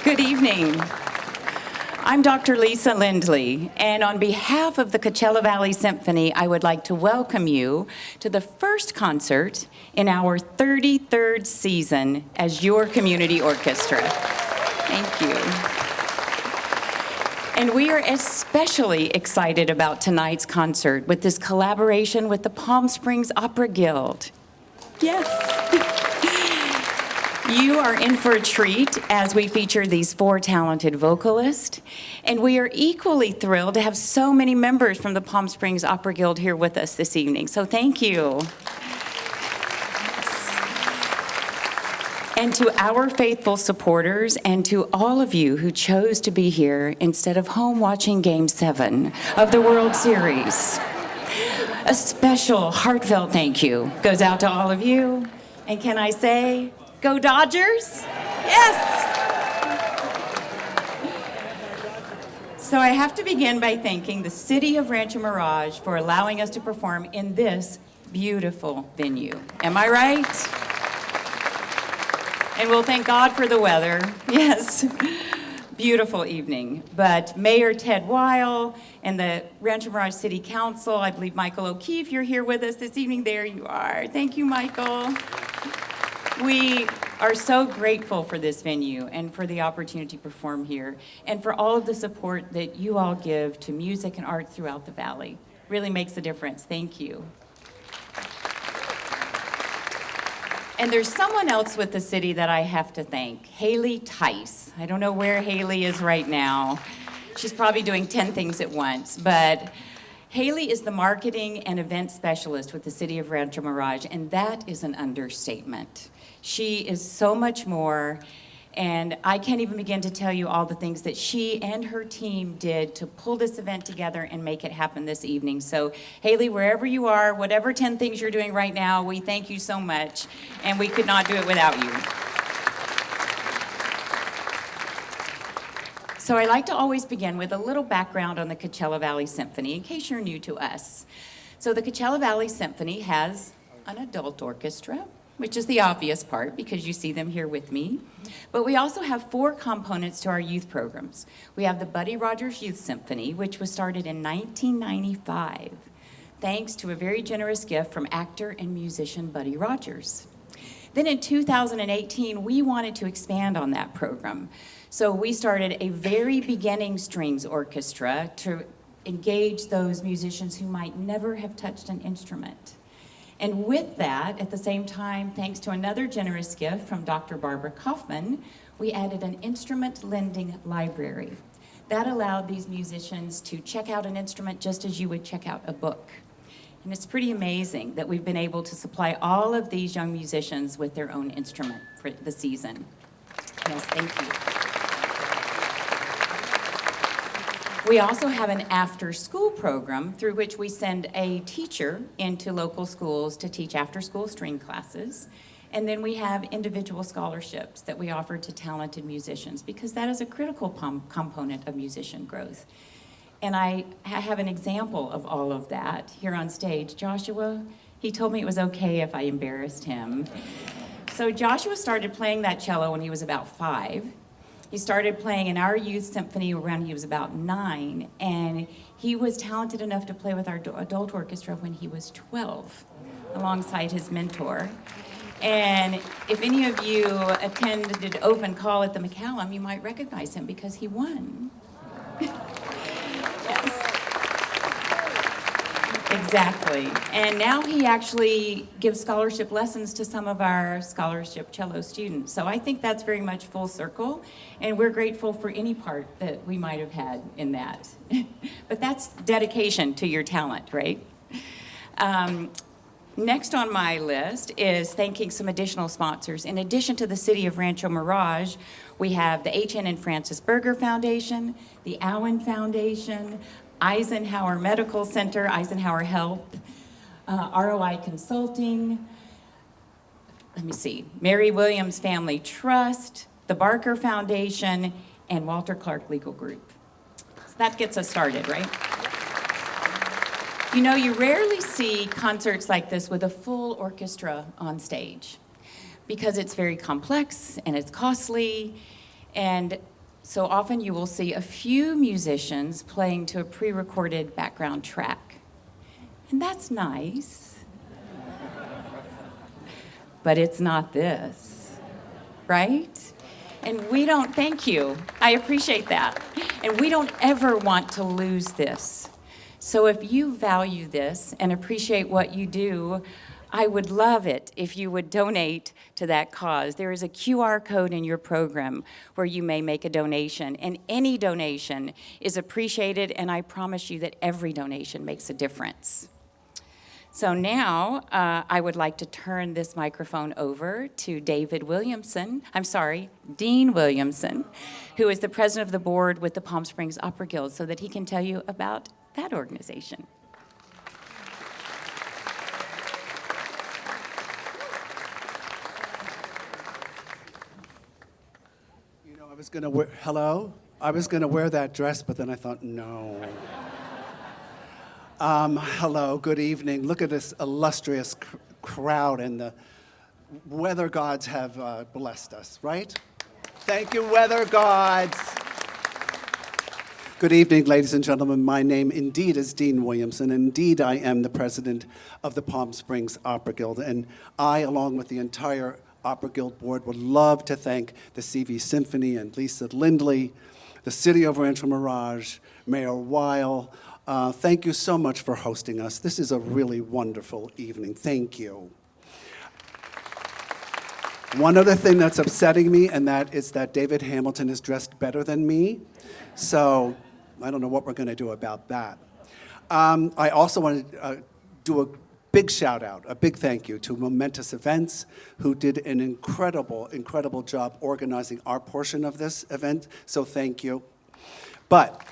Good evening. I'm Dr. Lisa Lindley, and on behalf of the Coachella Valley Symphony, I would like to welcome you to the first concert in our 33rd season as your community orchestra. Thank you. And we are especially excited about tonight's concert with this collaboration with the Palm Springs Opera Guild. Yes. You are in for a treat as we feature these 4 talented vocalists, and we are equally thrilled to have so many members from the Palm Springs Opera Guild here with us this evening, so thank you. And to our faithful supporters and to all of you who chose to be here instead of home watching Game 7 of the World Series, a special heartfelt thank you goes out to all of you, and can I say, go Dodgers? Yes! So I have to begin by thanking the city of Rancho Mirage for allowing us to perform in this beautiful venue. Am I right? And we'll thank God for the weather. Yes. Beautiful evening. But Mayor Ted Weil and the Rancho Mirage City Council, I believe Michael O'Keefe, you're here with us this evening. There you are. Thank you, Michael. We are so grateful for this venue and for the opportunity to perform here and for all of the support that you all give to music and art throughout the valley. Really makes a difference. Thank you. And there's someone else with the city that I have to thank, Haley Tice. I don't know where Haley is right now. She's probably doing 10 things at once, but Haley is the marketing and event specialist with the city of Rancho Mirage, and that is an understatement. She is so much more, and I can't even begin to tell you all the things that she and her team did to pull this event together and make it happen this evening. So, Haley, wherever you are, whatever 10 things you're doing right now, we thank you so much, and we could not do it without you. So I like to always begin with a little background on the Coachella Valley Symphony, in case you're new to us. So the Coachella Valley Symphony has an adult orchestra, which is the obvious part because you see them here with me. But we also have 4 components to our youth programs. We have the Buddy Rogers Youth Symphony, which was started in 1995, thanks to a very generous gift from actor and musician Buddy Rogers. Then in 2018, we wanted to expand on that program. So we started a very beginning strings orchestra to engage those musicians who might never have touched an instrument. And with that, at the same time, thanks to another generous gift from Dr. Barbara Kaufman, we added an instrument lending library. That allowed these musicians to check out an instrument just as you would check out a book. And it's pretty amazing that we've been able to supply all of these young musicians with their own instrument for the season. Yes, thank you. We also have an after-school program through which we send a teacher into local schools to teach after-school string classes. And then we have individual scholarships that we offer to talented musicians because that is a critical component of musician growth. And I have an example of all of that here on stage. Joshua, he told me it was okay if I embarrassed him. So Joshua started playing that cello when he was about 5. He started playing in our youth symphony around he was about 9, and he was talented enough to play with our adult orchestra when he was 12, alongside his mentor. And if any of you attended open call at the McCallum, you might recognize him because he won. Yes. Exactly. And now he actually gives scholarship lessons to some of our scholarship cello students. So I think that's very much full circle, and we're grateful for any part that we might have had in that. But that's dedication to your talent, right? Next on my list is thanking some additional sponsors. In addition to the City of Rancho Mirage, we have the H.N. and Francis Berger Foundation, the Allen Foundation, Eisenhower Medical Center, Eisenhower Health, ROI Consulting, Mary Williams Family Trust, the Barker Foundation, and Walter Clark Legal Group. So that gets us started, right? You know, you rarely see concerts like this with a full orchestra on stage because it's very complex and it's costly. And So often you will see a few musicians playing to a pre-recorded background track. And that's nice. But it's not this, right? And we don't, thank you. I appreciate that. And we don't ever want to lose this. So if you value this and appreciate what you do, I would love it if you would donate to that cause. There is a QR code in your program where you may make a donation, and any donation is appreciated, and I promise you that every donation makes a difference. So now I would like to turn this microphone over to Dean Williamson, who is the president of the board with the Palm Springs Opera Guild, so that he can tell you about that organization. I was gonna wear that dress, but then I thought, no. Hello, good evening. Look at this illustrious crowd, and the weather gods have blessed us, right? Thank you, weather gods. Good evening, ladies and gentlemen. My name indeed is Dean Williamson. Indeed, I am the president of the Palm Springs Opera Guild, and I, along with the entire Opera Guild Board, would love to thank the CV Symphony and Lisa Lindley, the City of Rancho Mirage, Mayor Weil. Thank you so much for hosting us. This is a really wonderful evening. Thank you. One other thing that's upsetting me, and that is that David Hamilton is dressed better than me. So I don't know what we're going to do about that. I also want to do a big shout out, a big thank you to Momentous Events, who did an incredible, incredible job organizing our portion of this event, so thank you. But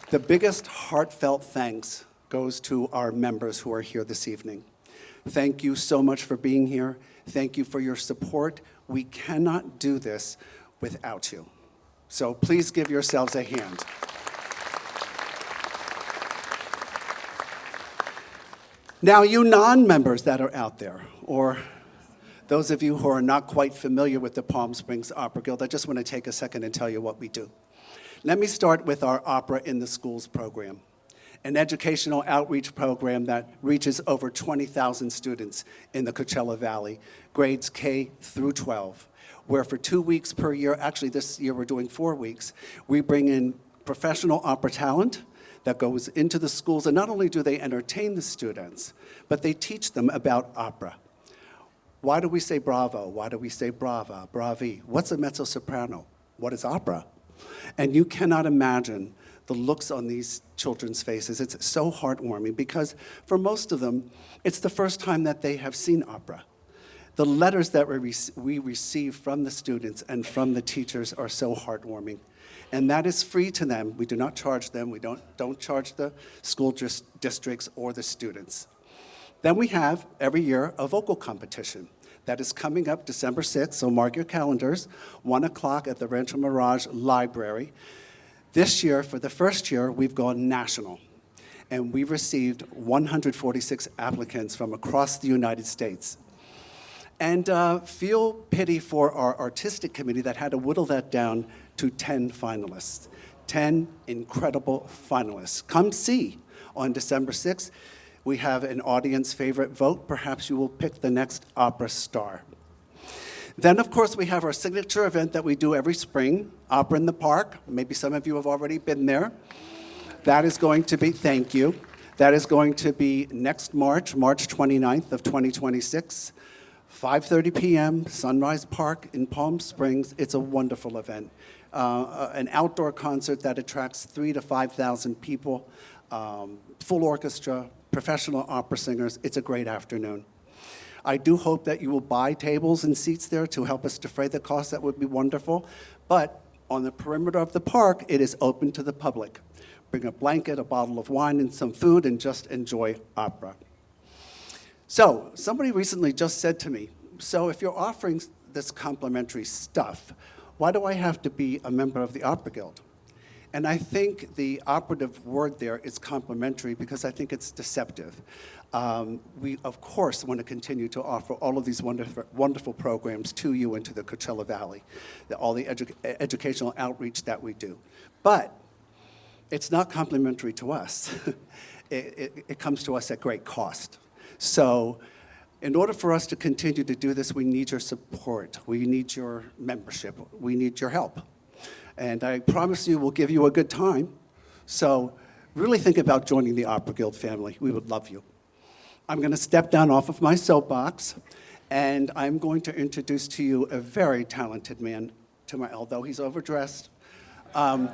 the biggest heartfelt thanks goes to our members who are here this evening. Thank you so much for being here. Thank you for your support. We cannot do this without you. So please give yourselves a hand. Now, you non-members that are out there, or those of you who are not quite familiar with the Palm Springs Opera Guild, I just want to take a second and tell you what we do. Let me start with our Opera in the Schools program, an educational outreach program that reaches over 20,000 students in the Coachella Valley, grades K through 12, where for 2 weeks per year, actually this year we're doing 4 weeks, we bring in professional opera talent that goes into the schools, and not only do they entertain the students, but they teach them about opera. Why do we say bravo? Why do we say brava, bravi? What's a mezzo-soprano? What is opera? And you cannot imagine the looks on these children's faces. It's so heartwarming because for most of them, it's the first time that they have seen opera. The letters that we receive from the students and from the teachers are so heartwarming. And that is free to them. We do not charge them. We don't charge the school districts or the students. Then we have, every year, a vocal competition that is coming up December 6th, so mark your calendars, 1 o'clock at the Rancho Mirage Library. This year, for the first year, we've gone national, and we've received 146 applicants from across the United States. And feel pity for our artistic committee that had to whittle that down to 10 finalists, 10 incredible finalists. Come see on December 6th. We have an audience favorite vote. Perhaps you will pick the next opera star. Then, of course, we have our signature event that we do every spring, Opera in the Park. Maybe some of you have already been there. That is going to be, thank you, that is going to be next March 29th of 2026, 5:30 p.m., Sunrise Park in Palm Springs. It's a wonderful event. An outdoor concert that attracts 3,000 to 5,000 people, full orchestra, professional opera singers. It's a great afternoon. I do hope that you will buy tables and seats there to help us defray the cost. That would be wonderful. But on the perimeter of the park, it is open to the public. Bring a blanket, a bottle of wine, and some food, and just enjoy opera. So, somebody recently just said to me, so if you're offering this complimentary stuff, why do I have to be a member of the Opera Guild? And I think the operative word there is complimentary because I think it's deceptive. We, of course, want to continue to offer all of these wonderful programs to you and to the Coachella Valley, all the educational outreach that we do. But it's not complimentary to us. It comes to us at great cost. So in order for us to continue to do this, we need your support. We need your membership. We need your help. And I promise you we'll give you a good time. So really think about joining the Opera Guild family. We would love you. I'm going to step down off of my soapbox, and I'm going to introduce to you a very talented man, although he's overdressed. For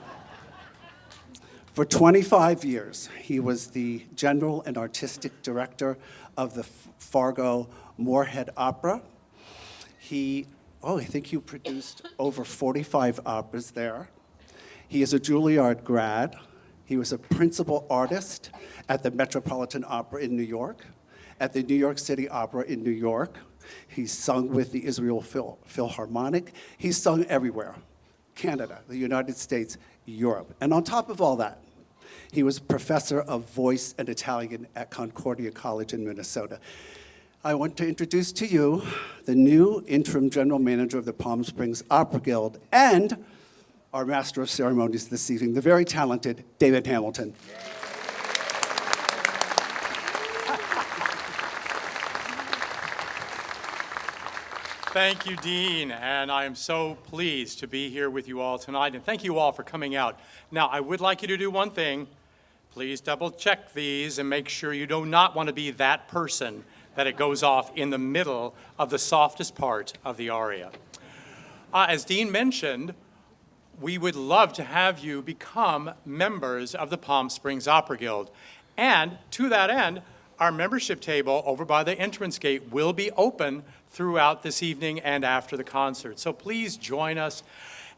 25 years, he was the general and artistic director of the Fargo Moorhead Opera. I think you produced over 45 operas there. He is a Juilliard grad. He was a principal artist at the Metropolitan Opera in New York, at the New York City Opera in New York. He's sung with the Israel Philharmonic. He's sung everywhere: Canada, the United States, Europe. And on top of all that, he was professor of voice and Italian at Concordia College in Minnesota. I want to introduce to you the new interim general manager of the Palm Springs Opera Guild and our master of ceremonies this evening, the very talented David Hamilton. Thank you, Dean, and I am so pleased to be here with you all tonight, and thank you all for coming out. Now, I would like you to do one thing. Please double-check these and make sure you do not want to be that person that it goes off in the middle of the softest part of the aria. As Dean mentioned, we would love to have you become members of the Palm Springs Opera Guild. And to that end, our membership table over by the entrance gate will be open throughout this evening and after the concert. So please join us,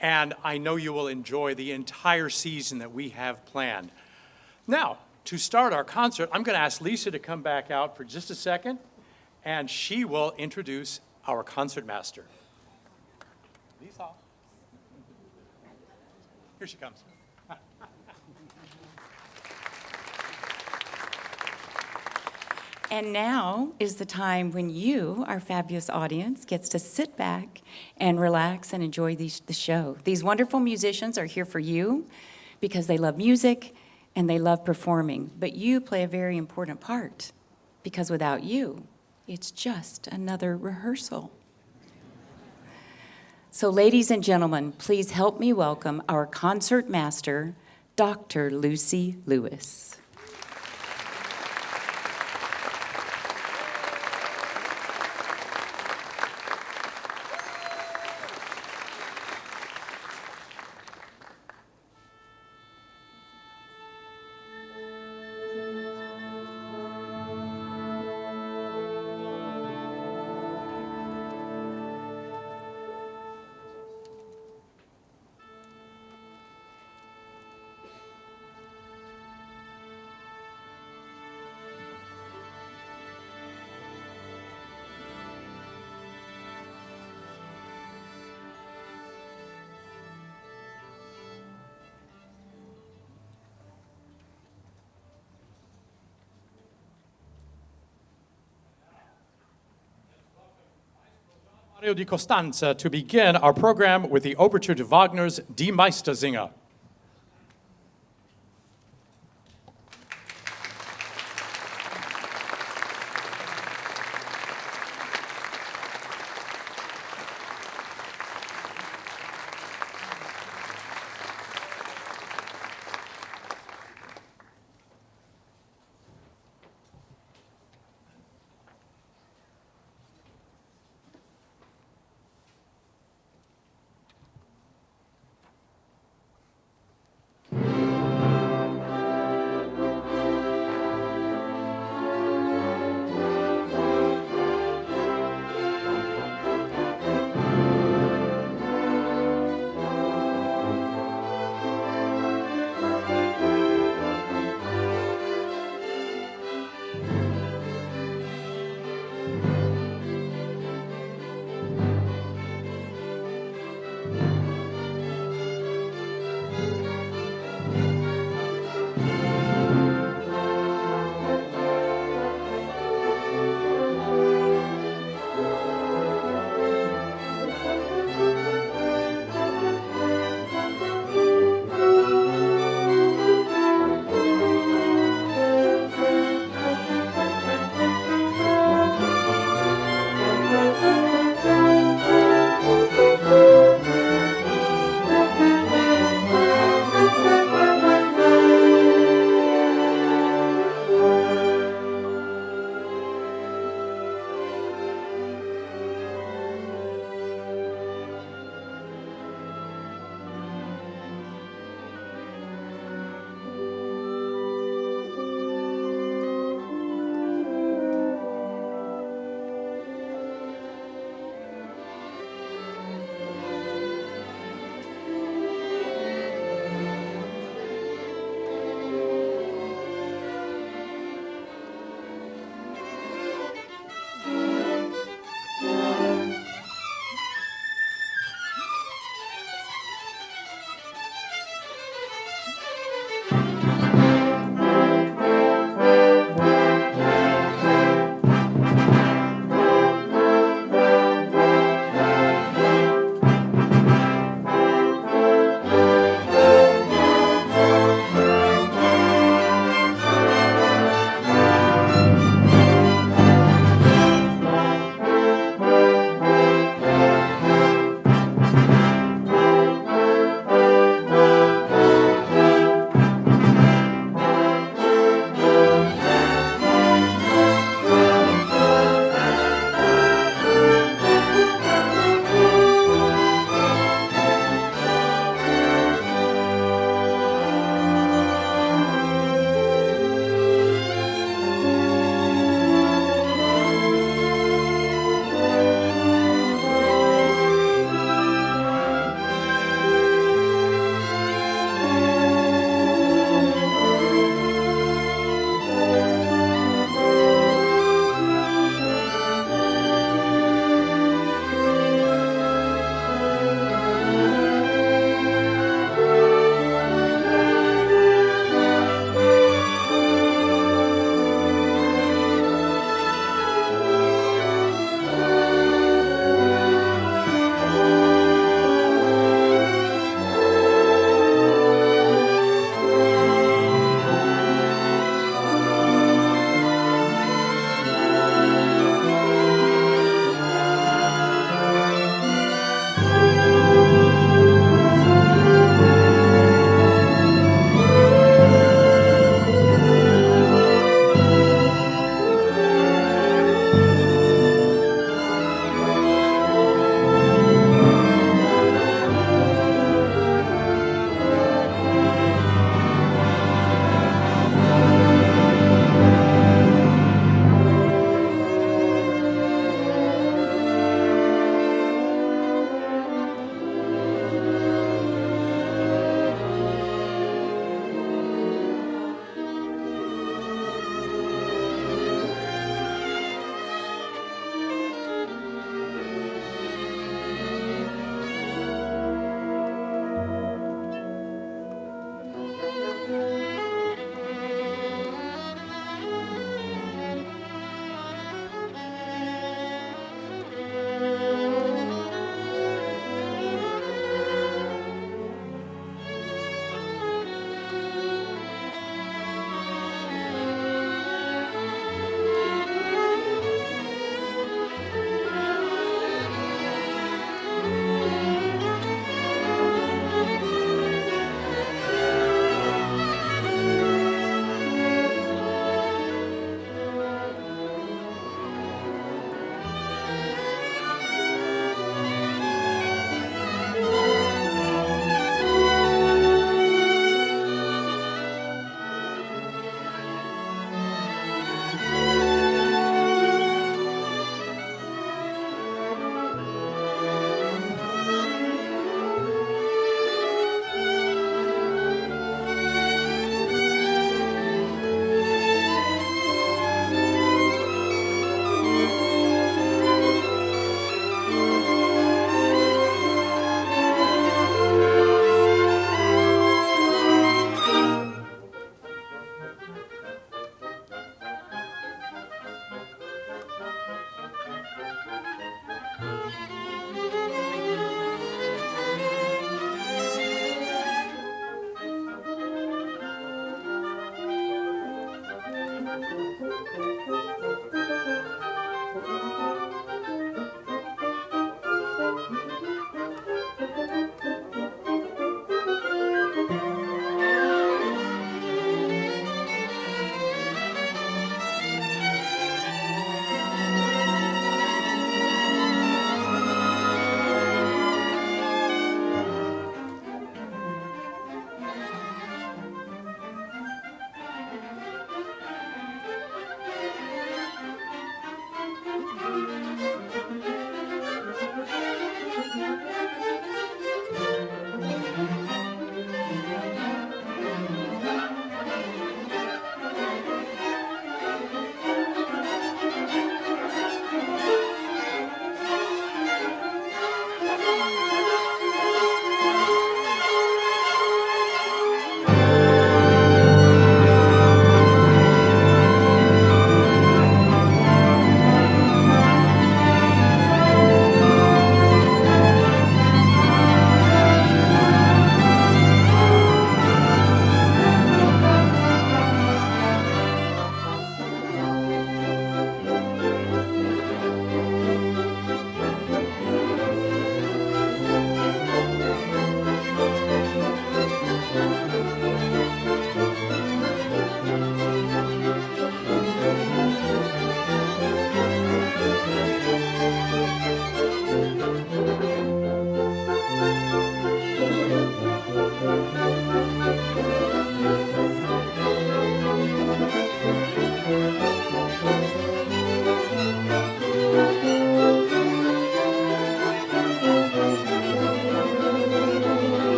and I know you will enjoy the entire season that we have planned. Now, to start our concert, I'm going to ask Lisa to come back out for just a second, and she will introduce our concert master. Lisa. Here she comes. And now is the time when you, our fabulous audience, gets to sit back and relax and enjoy the show. These wonderful musicians are here for you because they love music and they love performing. But you play a very important part because without you, it's just another rehearsal. So ladies and gentlemen, please help me welcome our concert master, Dr. Lucy Lewis. Mario di Costanza to begin our program with the overture to Wagner's Die Meistersinger.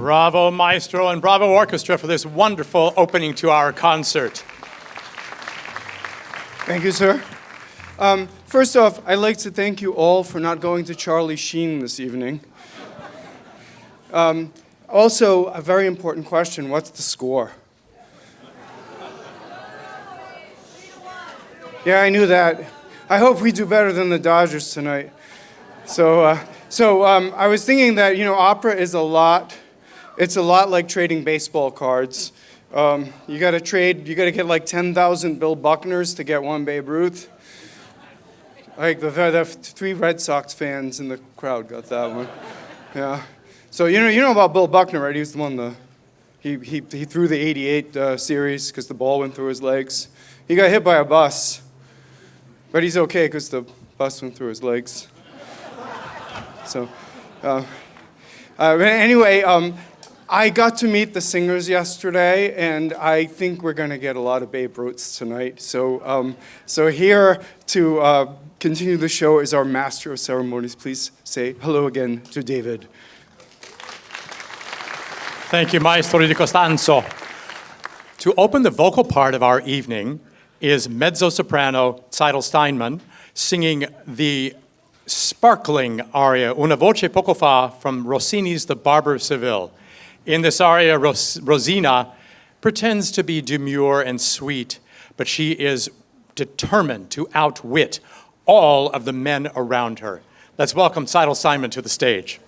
Bravo, Maestro, and bravo, Orchestra, for this wonderful opening to our concert. Thank you, sir. First off, I'd like to thank you all for not going to Charlie Sheen this evening. Also, a very important question, what's the score? Yeah, I knew that. I hope we do better than the Dodgers tonight. So I was thinking that, opera is it's a lot like trading baseball cards. You gotta get like 10,000 Bill Buckners to get one Babe Ruth. Like the 3 Red Sox fans in the crowd got that one. Yeah. So you know about Bill Buckner, right? He was the one he threw the '88 series because the ball went through his legs. He got hit by a bus, but he's okay because the bus went through his legs. So Anyway, I got to meet the singers yesterday, and I think we're going to get a lot of Babe Ruths tonight. So here to continue the show is our master of ceremonies. Please say hello again to David. Thank you, Maestro di Costanzo. To open the vocal part of our evening is mezzo-soprano Tzeitel Steinman singing the sparkling aria Una voce poco fa from Rossini's The Barber of Seville. In this aria, Rosina pretends to be demure and sweet, but she is determined to outwit all of the men around her. Let's welcome Tzeitel Steinman to the stage.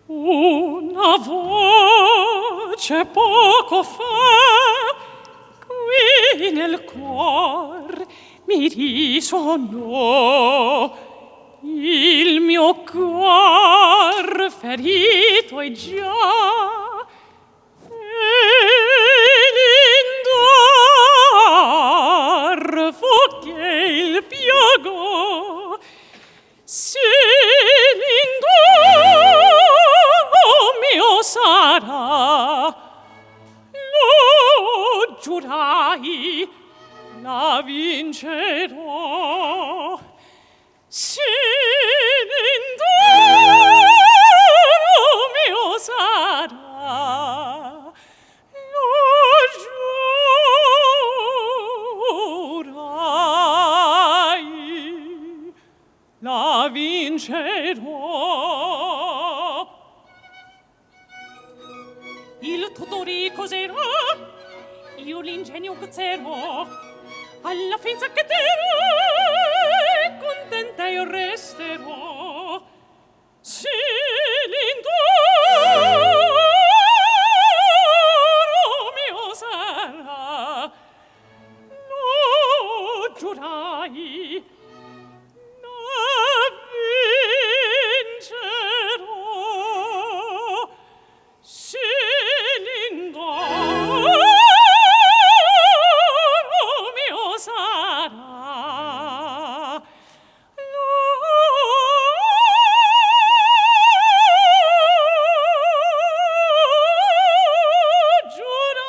Una voce poco fa qui nel cuor mi risuonò, il mio cuor ferito è già e l'indor fu che il piago, se l'indor mio sarà, lo giurai, la vincerò. Se l'indor mio sarà, lo giurai, la vincerò. Il tutto ricoserò, io l'ingegno guzzerò, alla fin saccheterò, e contenta io resterò. Se l'indoro mio sarà, lo giurai, la vincerò. Se l'indoro mio sarà, lo giurai,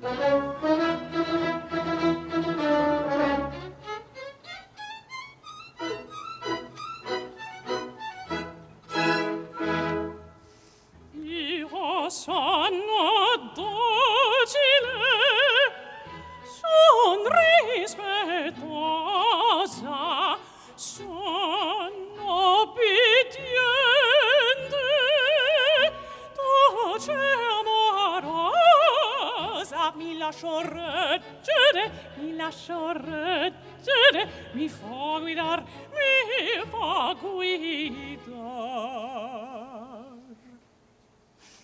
la io sono docile, son rispettosa, sono obbediente, dolce amorosa, mi lascio reggere, mi fa guidar, mi fa guidar.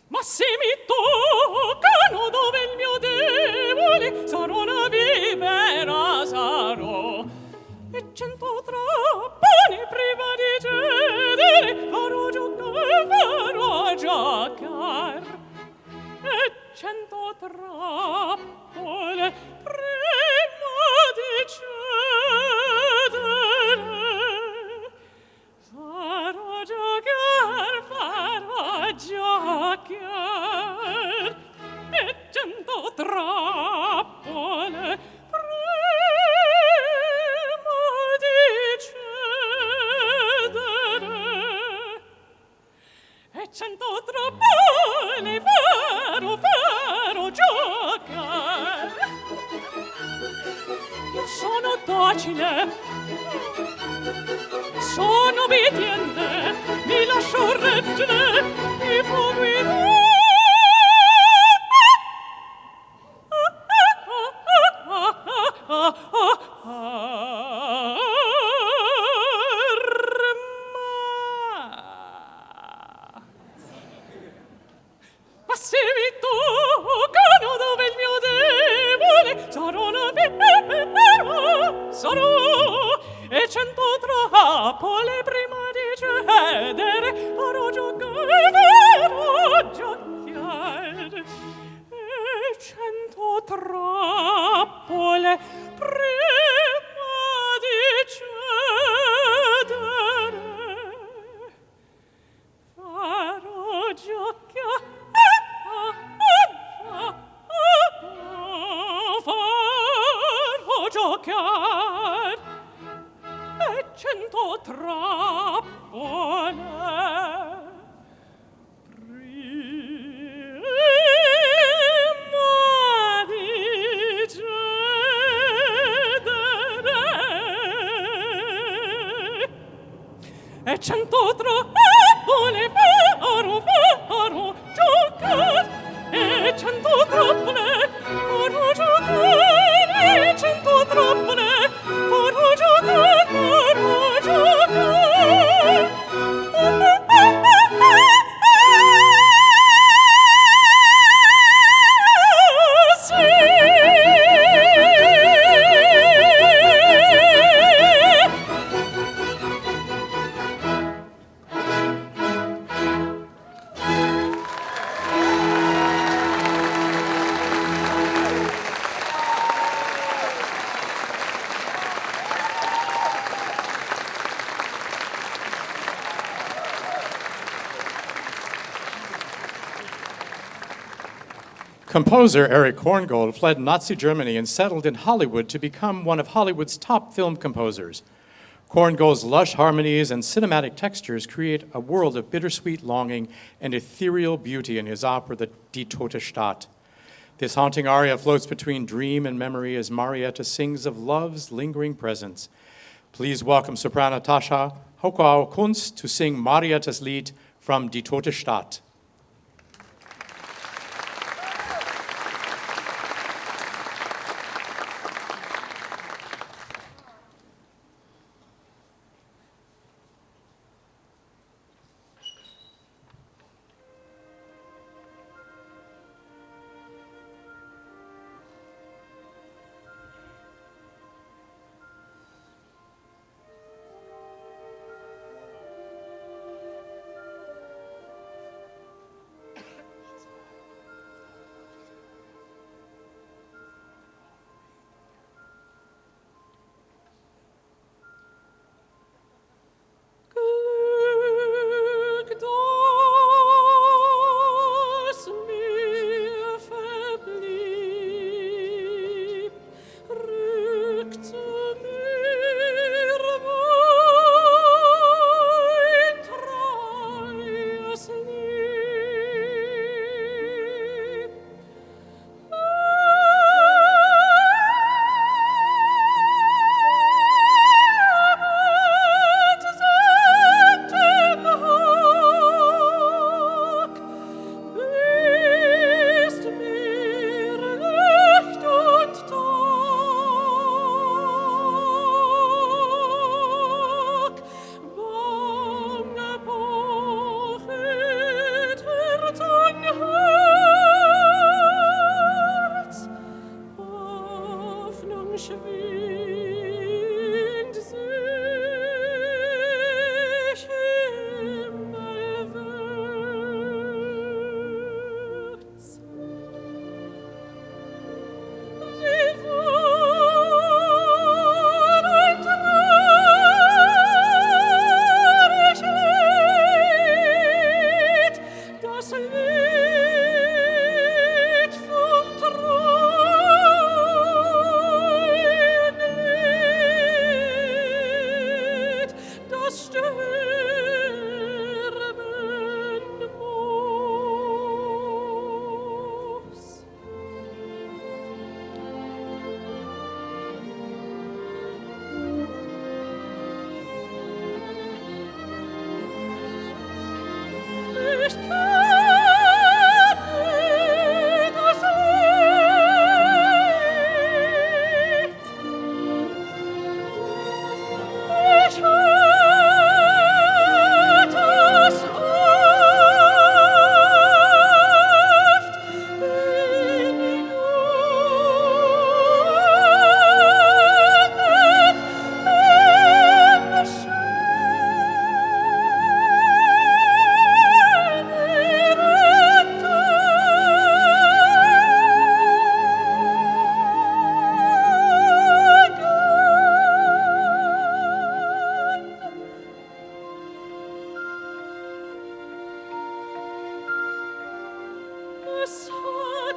Ma se mi toccano dove il mio debole, sarò una vipera, sarò, e 100 trapponi prima di cedere, farò giocare, e 100 trappole prima di cedere. Farò giocar e 100 trappole prima di cedere. E 100 trappole farò giocar. Io sono docile, sono obbediente, mi lascio reggere, mi fu ma se mi toccano dove il mio debole sarò una vera, sarò e 100 trappole prima di cedere farò giocare e 100 trappole prima di cedere farò giocare farò giocare e 100 trappole prima di cedere e 100 trappole farò giocare e 100 trappole farò giocare e 100 trappole farò giocare Composer Erich Korngold fled Nazi Germany and settled in Hollywood to become one of Hollywood's top film composers. Korngold's lush harmonies and cinematic textures create a world of bittersweet longing and ethereal beauty in his opera, The Die Tote Stadt. This haunting aria floats between dream and memory as Marietta sings of love's lingering presence. Please welcome soprano Tascha Hokau-Kunst to sing Marietta's Lied from Die Tote Stadt.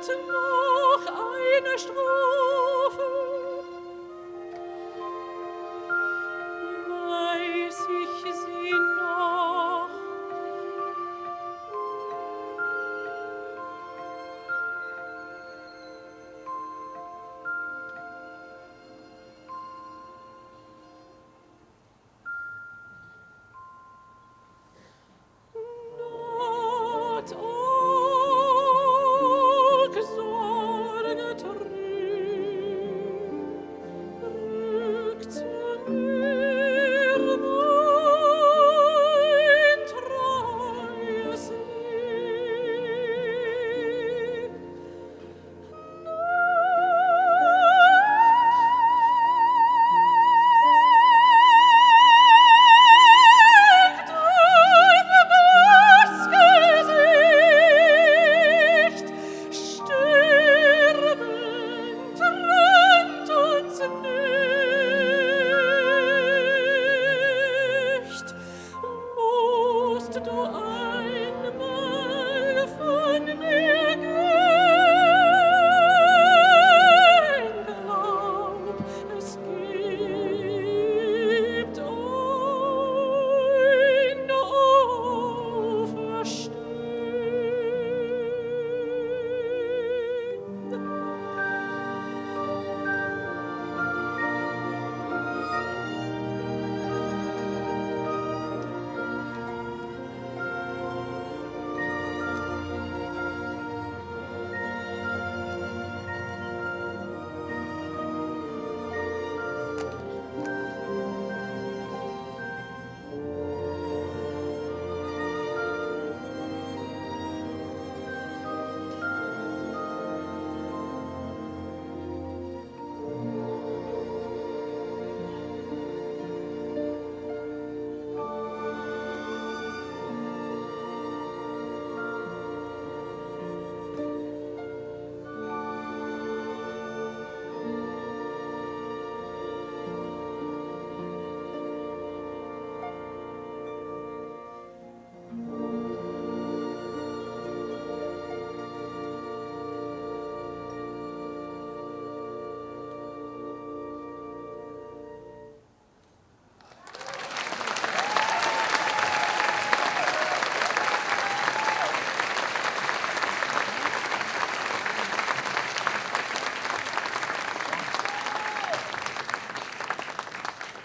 noch eine Strophe. Weiß ich sie noch? Not auch Sorge rückt mir mein treues Lieb.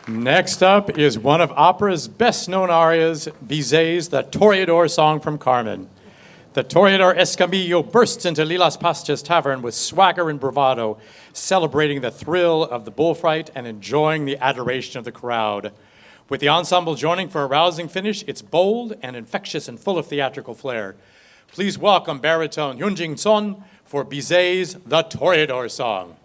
Next up is one of opera's best-known arias, Bizet's The Toreador Song from Carmen. The Toreador Escamillo bursts into Lilas Pastas Tavern with swagger and bravado, celebrating the thrill of the bullfight and enjoying the adoration of the crowd. With the ensemble joining for a rousing finish, it's bold and infectious and full of theatrical flair. Please welcome baritone Hyunjin Son for Bizet's The Toreador Song.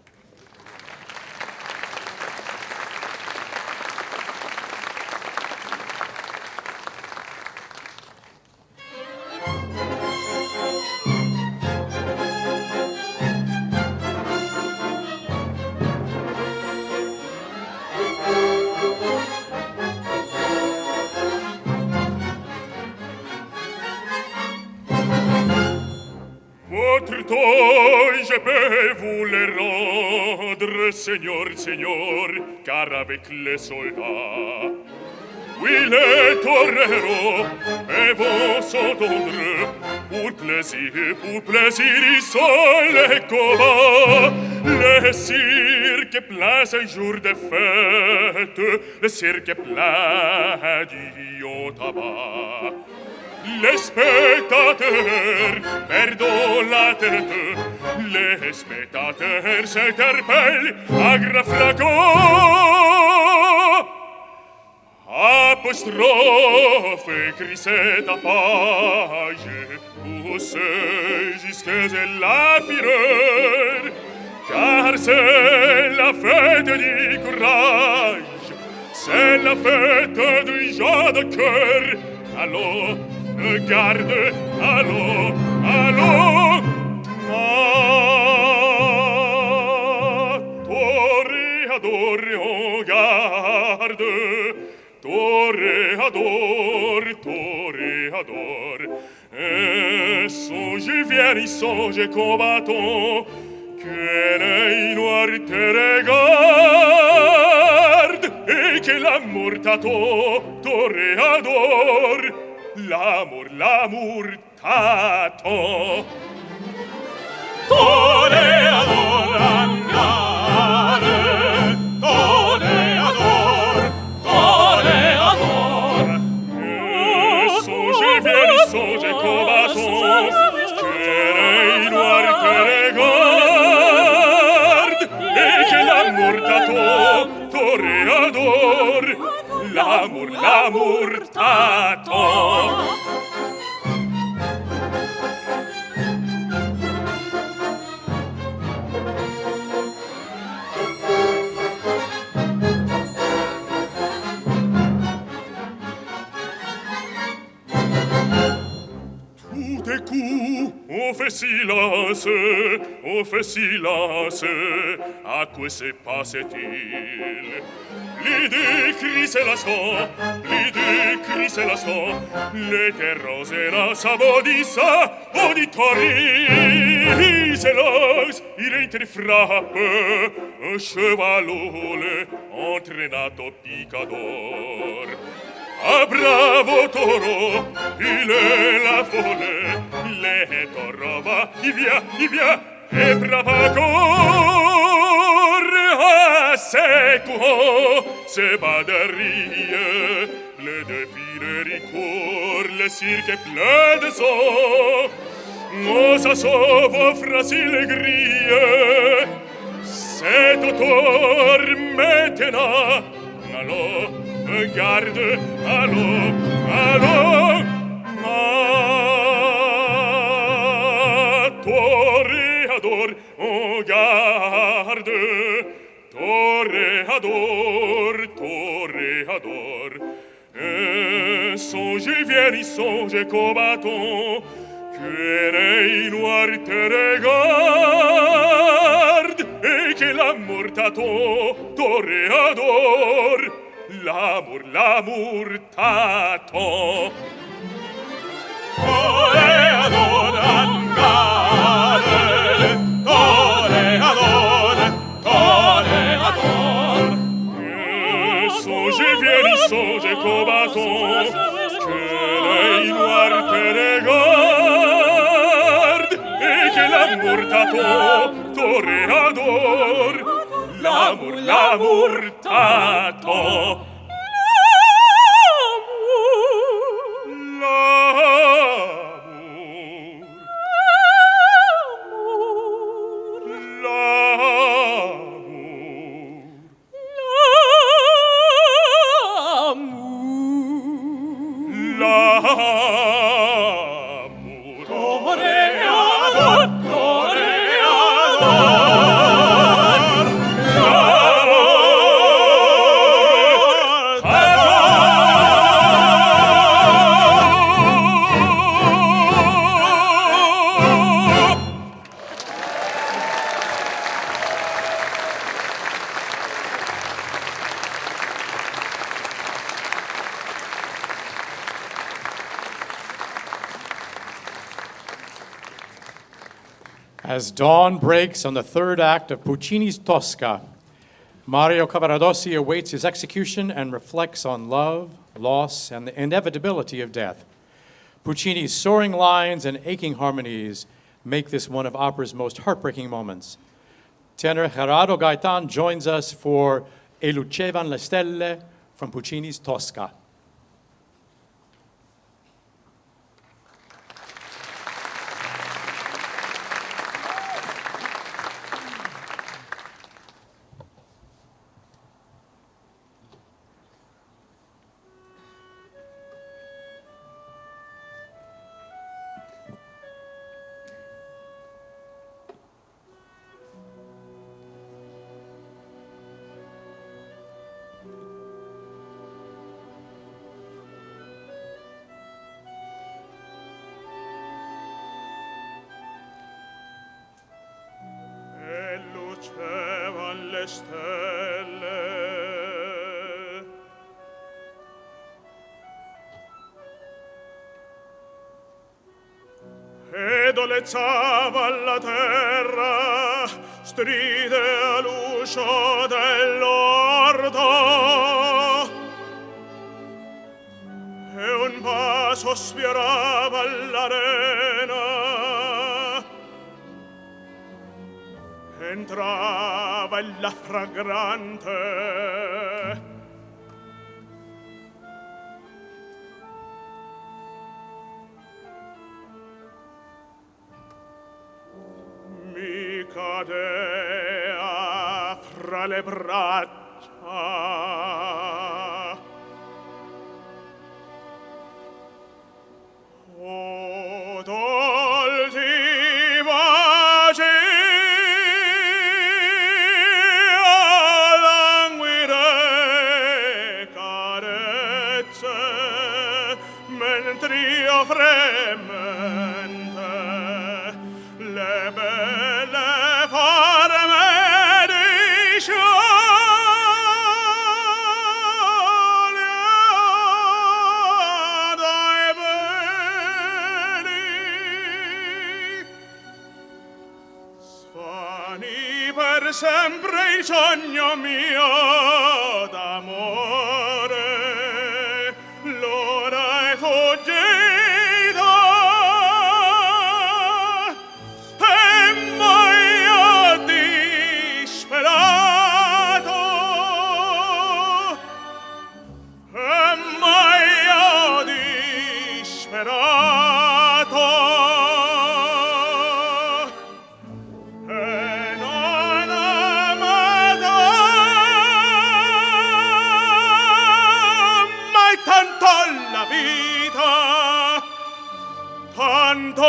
Votre toit, je peux vous le rendre, Seigneur, Seigneur, car avec les soldats, oui, les toreros et vont s'entendre, pour plaisir, ils sont les combats. Le cirque est plein ce jour de fête, le cirque est plein du haut tabac. Les spectateurs perdent la tête, les spectateurs s'interpellent à grands flacons. Apostrophe écrit cette page, poussez jusqu'à la fureur, car c'est la fête du courage, c'est la fête du joie de cœur. Allons, garde, allons, allons, toréador, on garde, toréador, toréador, et son je viens viens, songe combattant, que l'œil noir te regarde, et que l'amour t'attend, toréador, l'amour t'attend. Toréador, angare, toréador, toréador. Songe, vieni, songe combattant, que l'œil noir te regarde, et que l'amour t'attend, toréador, l'amour t'attend. Tout est coup, on fait silence, à quoi se passe-t-il? L'idée crie c'est l'instant, l'éterrosera s'abodissa, auditori, c'est l'os, il interfrappe, un chevalone, entraînato picador. Ah bravo toro, il est la folle, le toro va, il vient, et brava corps, à seco, se baderie, le défilé court, le cirque est plein de sang, oh ça sauve, offre s'il grille, c'est auteur maintenant, allons, garde, allons, toréador, on garde, toréador, songe, vieni, songe combattant, que l'œil noir te regarde, et que l'amour t'attend, toréador, l'amour t'attend. Toréador, angare, toréador, toréador. Songe, vieni, songe combattant, que l'œil noir te regarde, et que l'amour t'attend, toréador, l'amour t'attend. As dawn breaks on the third act of Puccini's Tosca, Mario Cavaradossi awaits his execution and reflects on love, loss, and the inevitability of death. Puccini's soaring lines and aching harmonies make this one of opera's most heartbreaking moments. Tenor Gerardo Gaetan joins us for E lucevan le stelle from Puccini's Tosca. Lucevan le stelle, e dolceava la terra, stride all'uscio dell'orto, e un vaso sfiorava l'arena. Entrava la fragrante mi cadea fra le braccia. Oh, dolci baci, languide carezze, mentre io fremente le belle forme di scioglie dai veli. Svani per sempre il sogno mio d'amore, l'ora è fuggita e mai ho disperato, e mai ho disperato. E non amato mai tanto la vita, tanto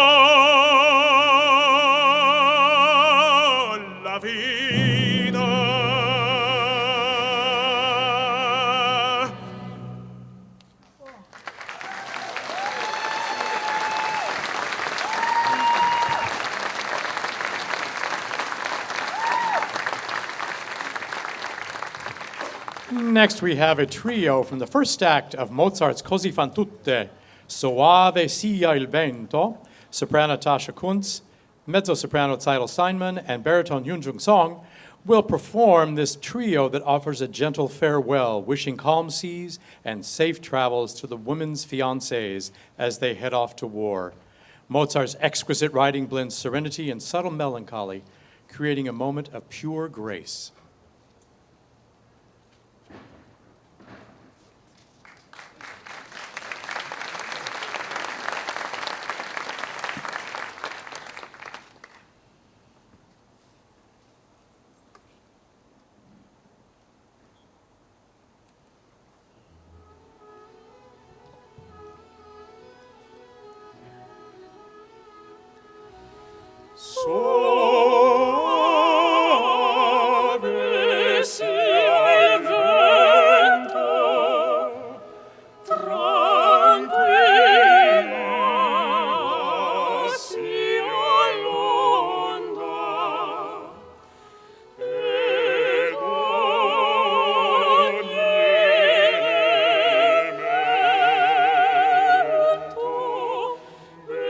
la vita. Next, we have a trio from the first act of Mozart's Così fan tutte, Soave sia il vento, soprano Tasha Kuntz, mezzo-soprano Tzeitel Steinman, and baritone Yunjung Song will perform this trio that offers a gentle farewell, wishing calm seas and safe travels to the women's fiancés as they head off to war. Mozart's exquisite writing blends serenity and subtle melancholy, creating a moment of pure grace. Suave sia il vento, tranquilla sia l'onda, ed ogni elemento benigno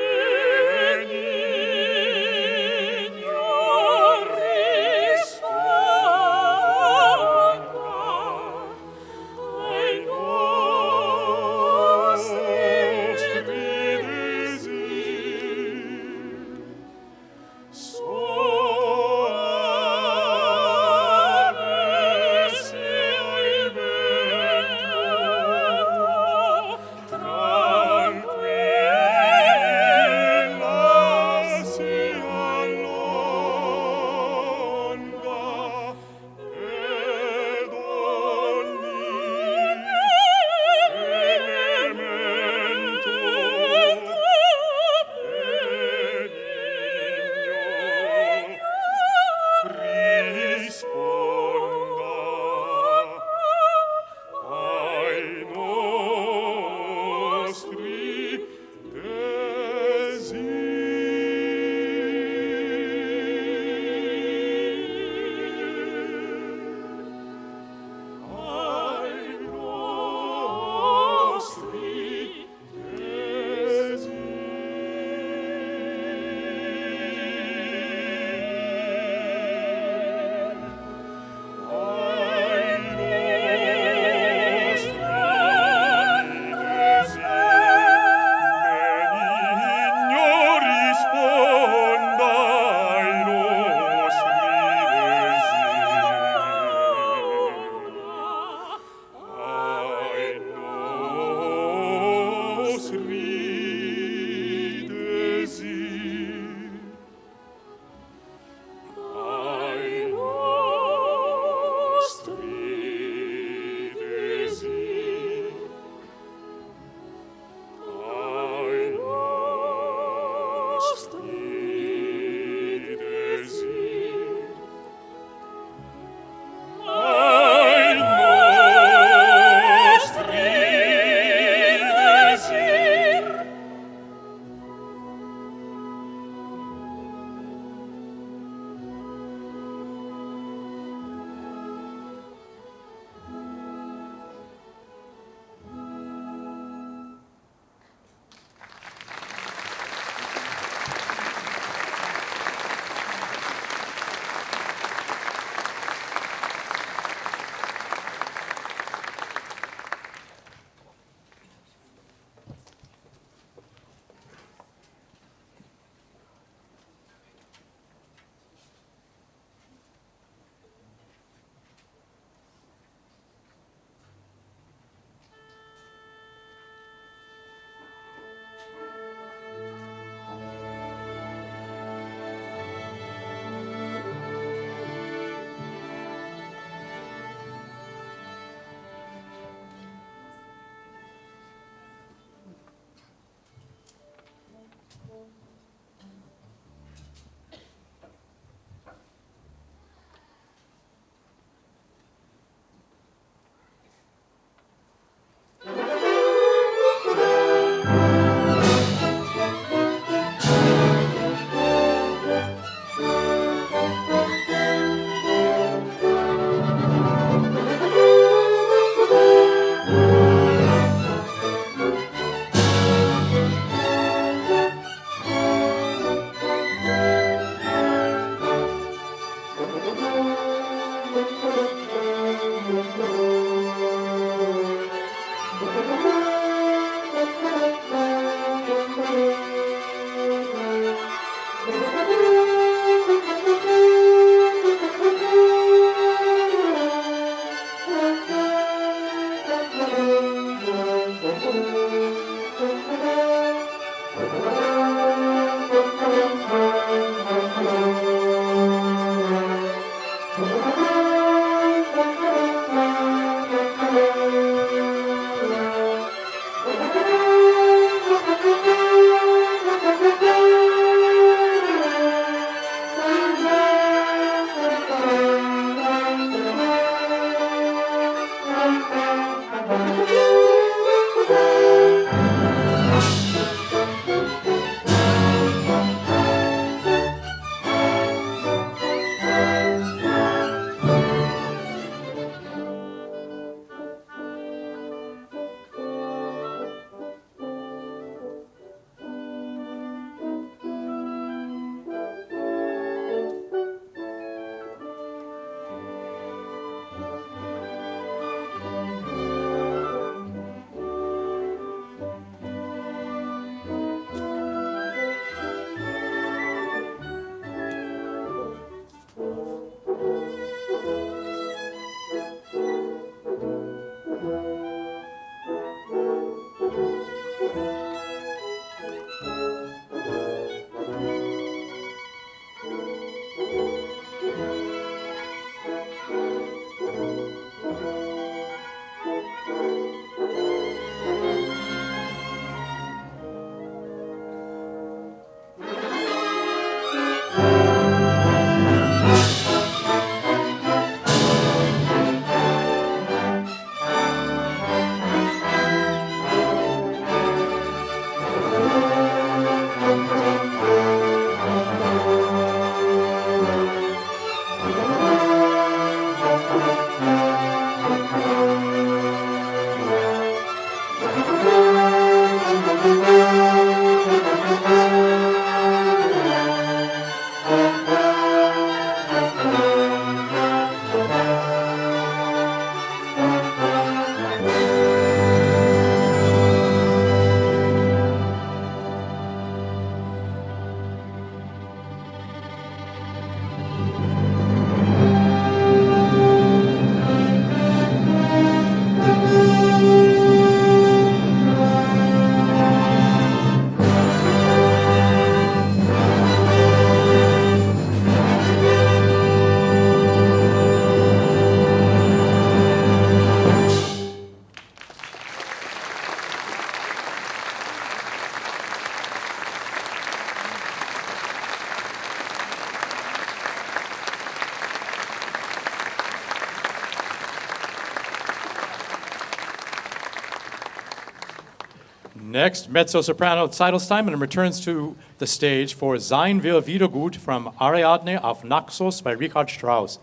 Next, mezzo-soprano Zeidelsteinman returns to the stage for Sein will Wiedergut from Ariadne auf Naxos by Richard Strauss.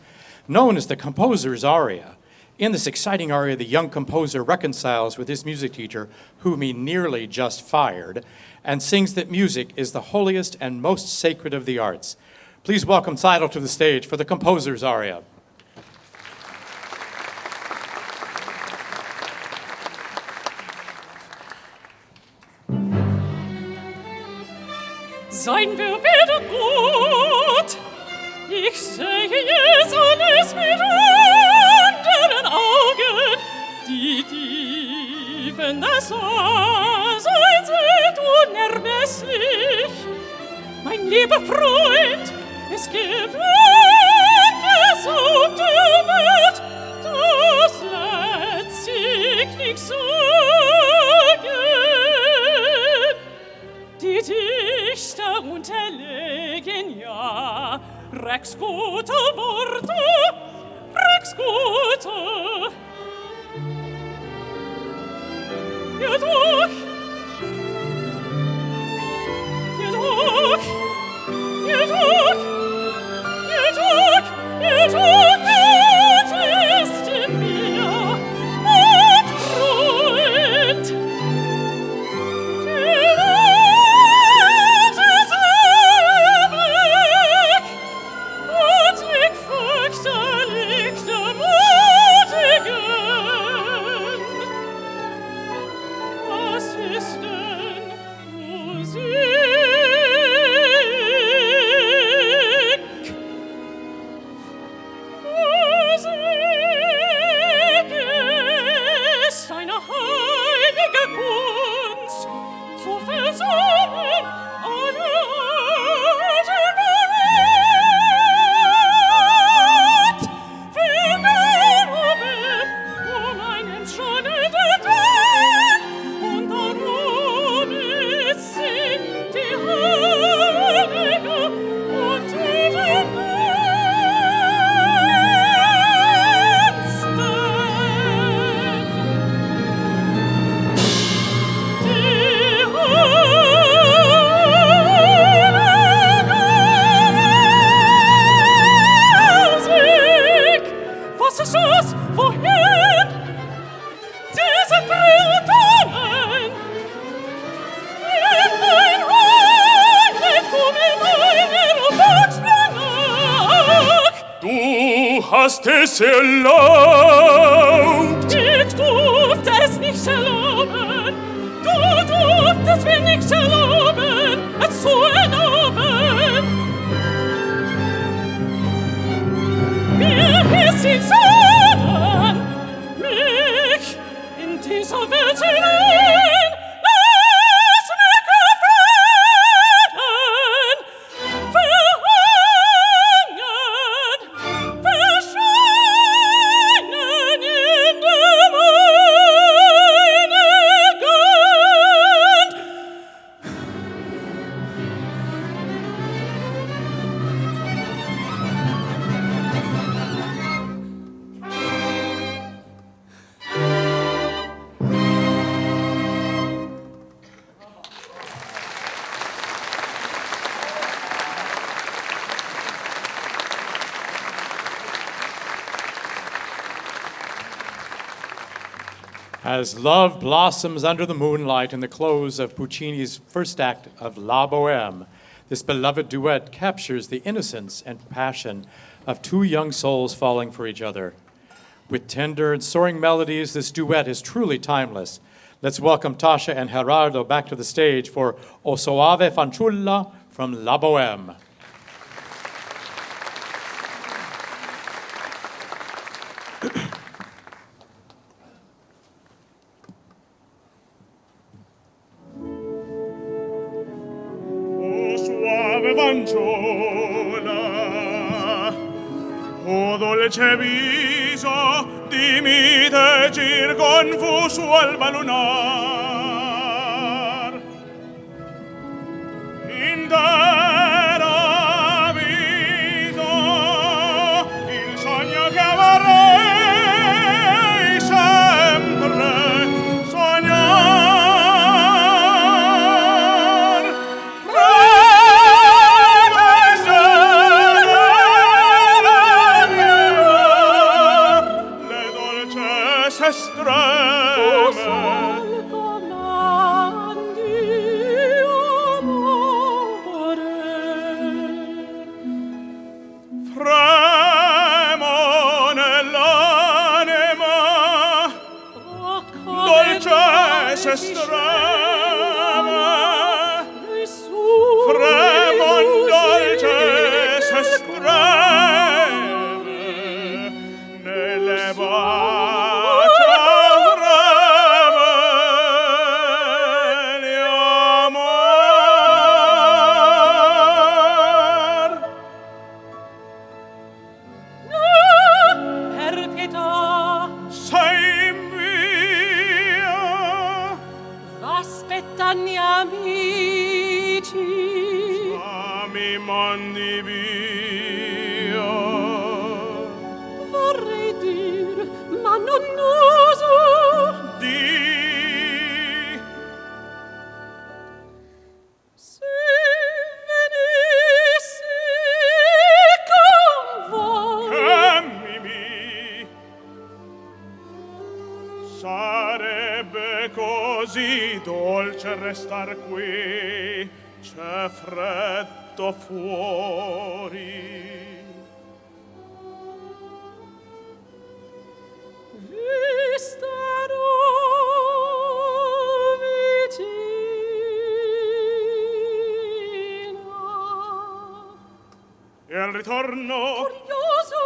Known as the composer's aria, in this exciting aria, the young composer reconciles with his music teacher, whom he nearly just fired, and sings that music is the holiest and most sacred of the arts. Please welcome Seidel to the stage for the composer's aria. Sein wir wieder gut, ich sehe es alles mit anderen Augen, die Tiefen des Daseins sind unermesslich. Mein lieber Freund, es gibt manches auf der Welt, das lässt sich nicht sagen. Die Dichter unterlegen ja rex gute Worte, rex gute. Jedoch, jedoch, jedoch, jedoch, jedoch, ist in mir ein Freund. Hast es erlaubt? Ich durfte es nicht erlauben. Du durftest mir nicht erlauben, es zu erlauben. Wir sind Sohn, mich in dieser Welt hinein. Lass mich gefallen, verhangen, verschreien in dem Einigen. As love blossoms under the moonlight in the close of Puccini's first act of La Bohème, this beloved duet captures the innocence and passion of two young souls falling for each other. With tender and soaring melodies, this duet is truly timeless. Let's welcome Tasha and Gerardo back to the stage for O Soave Fanciulla from La Bohème. O suave fanciulla, o dolce viso di mite circonfuso alba lunar. Intera vita, il sogno che vorrei sempre sognare. Fremo nell'anima, Oh, come dolce se si strema, scende su fremo dolce se nel streme, nelle bacia fremeli amor. per pietà Sei mia, v'aspettano gli amici. mi mandi via. Vorrei dir, ma non oso. Di Se venissi con voi, Camimi, sarebbe così dolce restar qui, c'è freddo fuori. vi starò vicina. E al ritorno Curioso,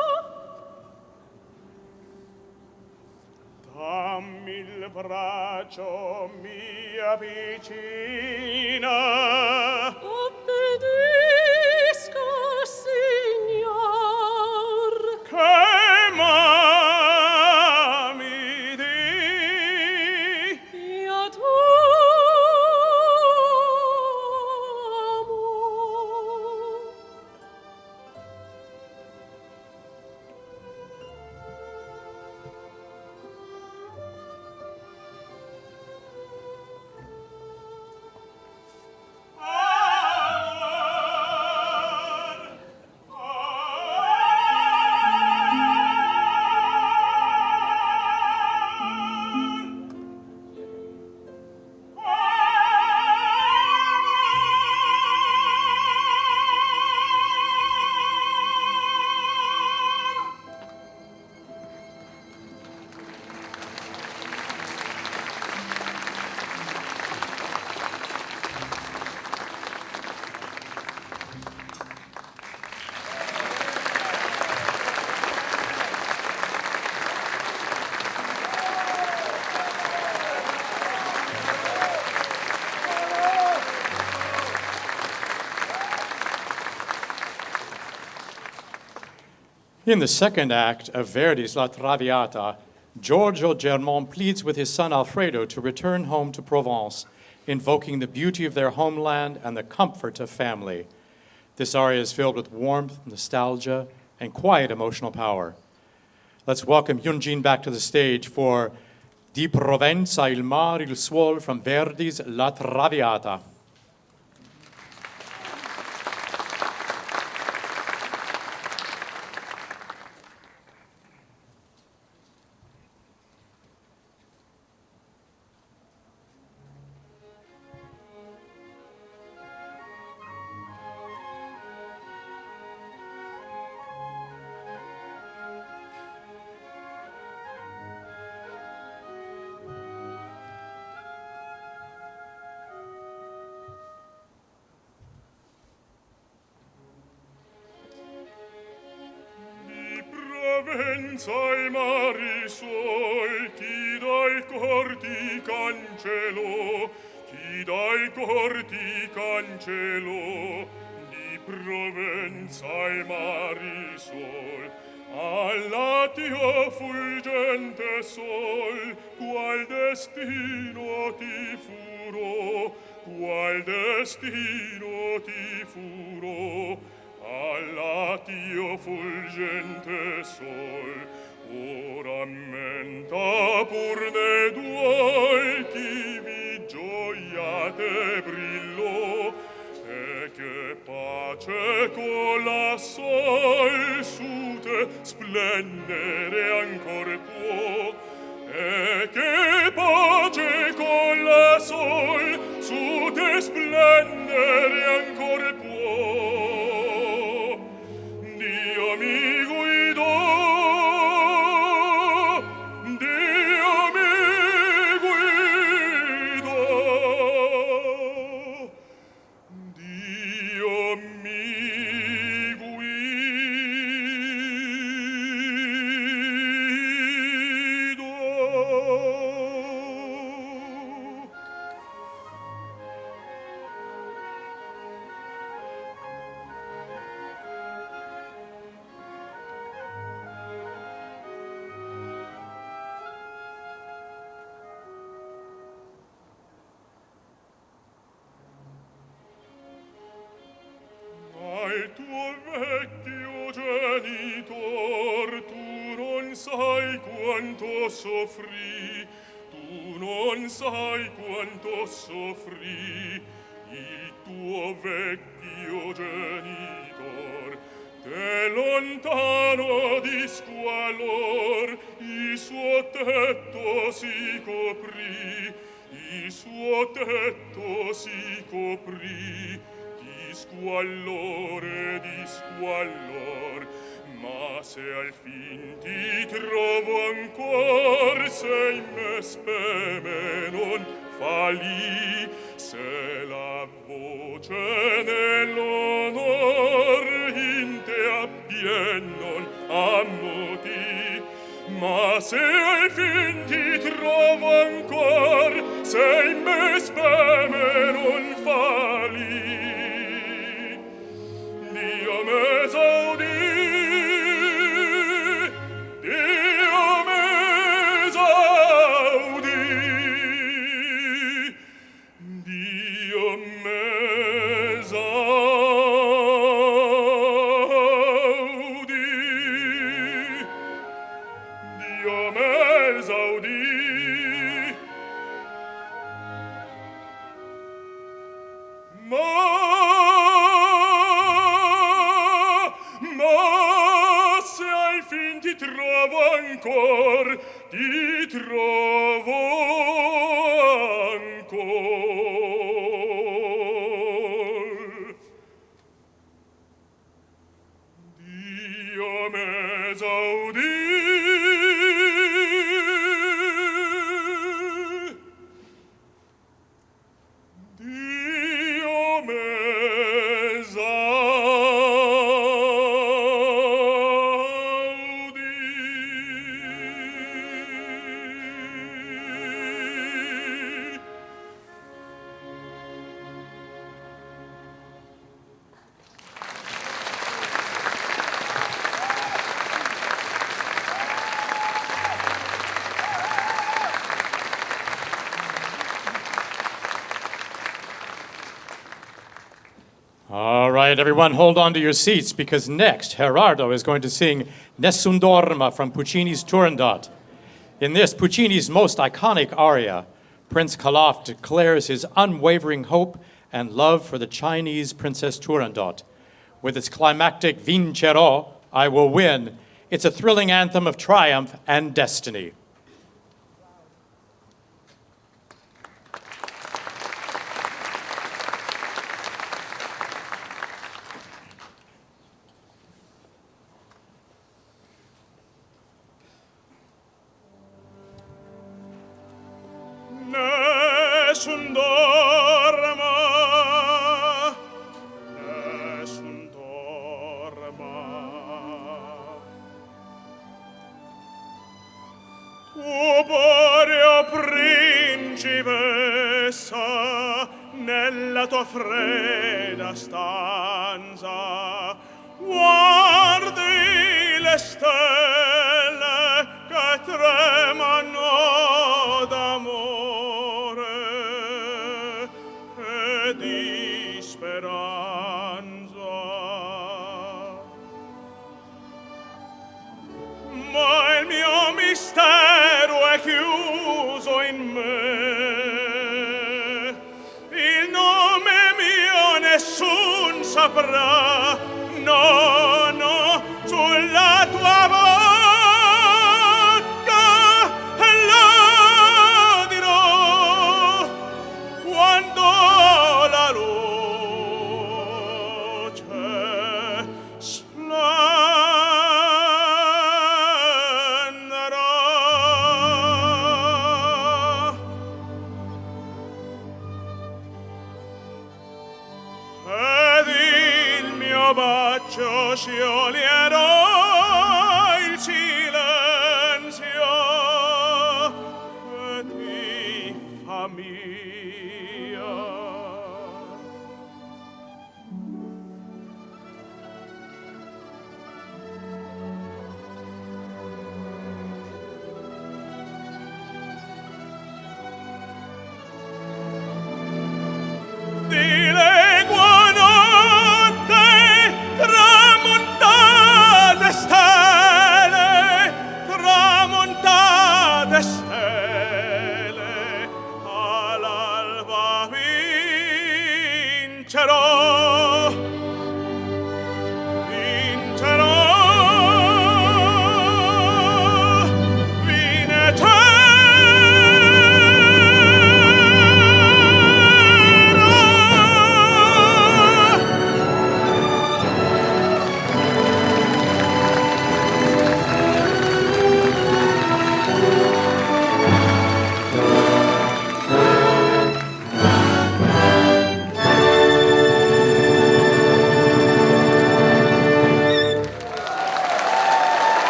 dammi il braccio mia vicina. obbedisco, signor. Che m'ami di Io t'amo. In the second act of Verdi's La Traviata, Giorgio Germont pleads with his son Alfredo to return home to Provence, invoking the beauty of their homeland and the comfort of family. This aria is filled with warmth, nostalgia, and quiet emotional power. Let's welcome Hyunjin back to the stage for Di Provenza il mar il suol from Verdi's La Traviata. Provenza i mari suoi, chi dal cor ti cancellò, chi dal cor ti cancellò. Di Provenza i mari suoi, all'attio fulgente sol, qual destino ti furò, qual destino ti furò. All'attio fulgente sol, ora menta pur ne duoi chi vi gioiate brillò, e che pace con la sol su te splendere ancor può, e che pace con la sol su te splendere ancor può. Dio genitor, tu non sai quanto soffrì, tu non sai quanto soffrì il tuo vecchio genitor. Te lontano di squalor il suo tetto si coprì, il suo tetto si coprì di squallor, ma se al fin ti trovo ancor, sei me speme non falì, se la voce nell'onor in te abbien non ammoti, ma se al fin ti trovo ancor, sei me speme non falì. Dio me esaudì, Dio me esaudì, Dio me esaudì, Dio me esaudì. Ma se al fin ti trovo ancor, ti trovo ancor. Dio me esaudì, Dio me esaudì. All right, everyone, hold on to your seats because next, Gerardo is going to sing Nessun Dorma from Puccini's Turandot. In this, Puccini's most iconic aria, Prince Calaf declares his unwavering hope and love for the Chinese Princess Turandot. With its climactic Vincerò, I will win, it's a thrilling anthem of triumph and destiny. Nessun dorma, nessun dorma. Tu pure, principessa, nella tua fredda stanza, guardi le stelle che tremano d'amore e di speranza. Ma il mio mistero è chiuso in me, il nome mio nessun saprà, no, no, sulla tua bocca lo dirò quando la luce splenderà. Ed il mio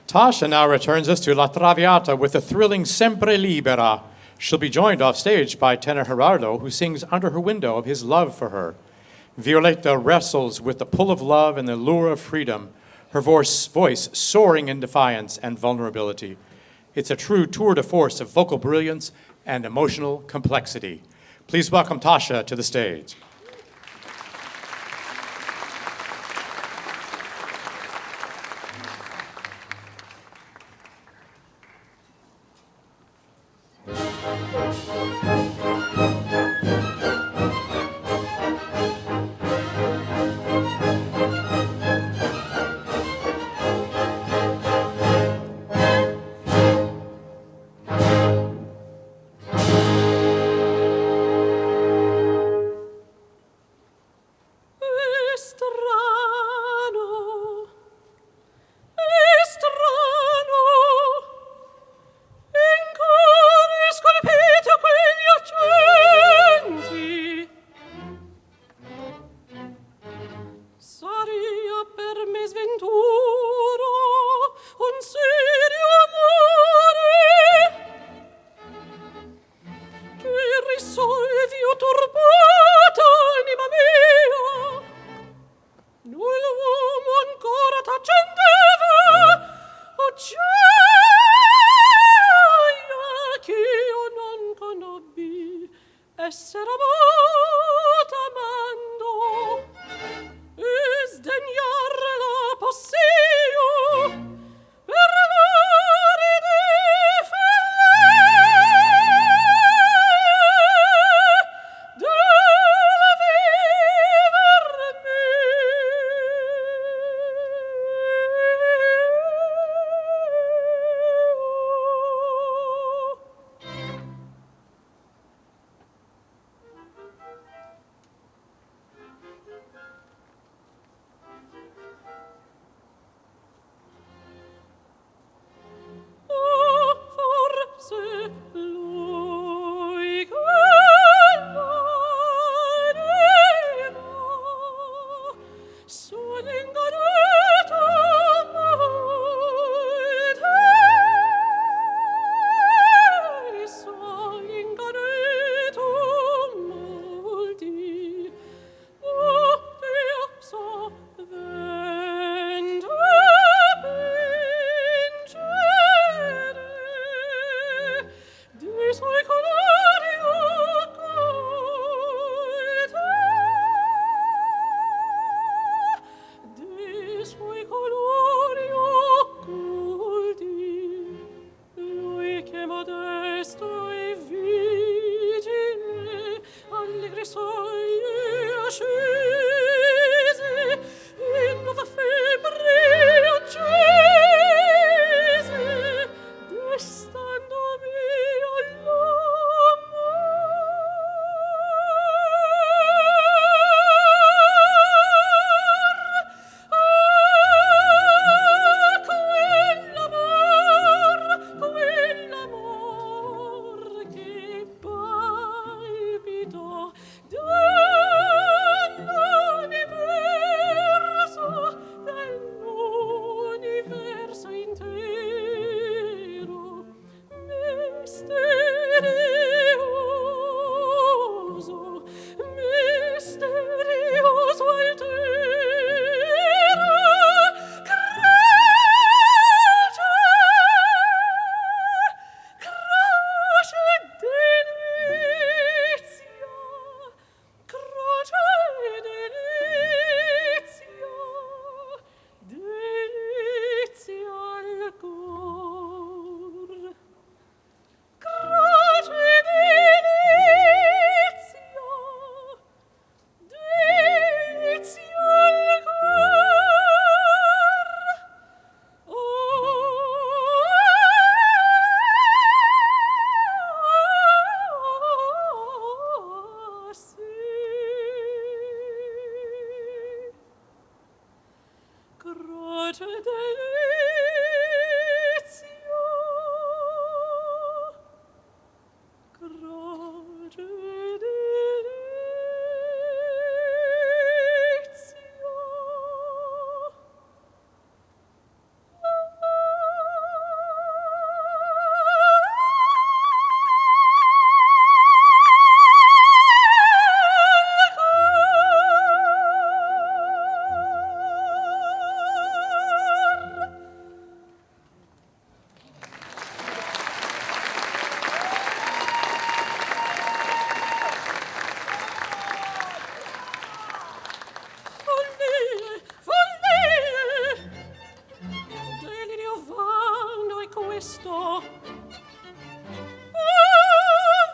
Tasha now returns us to La Traviata with the thrilling Sempre Libera. She'll be joined off stage by tenor Gerardo, who sings under her window of his love for her. Violetta wrestles with the pull of love and the lure of freedom, her voice soaring in defiance and vulnerability. It's a true tour de force of vocal brilliance and emotional complexity. Please welcome Tasha to the stage. In cuore scolpito quegli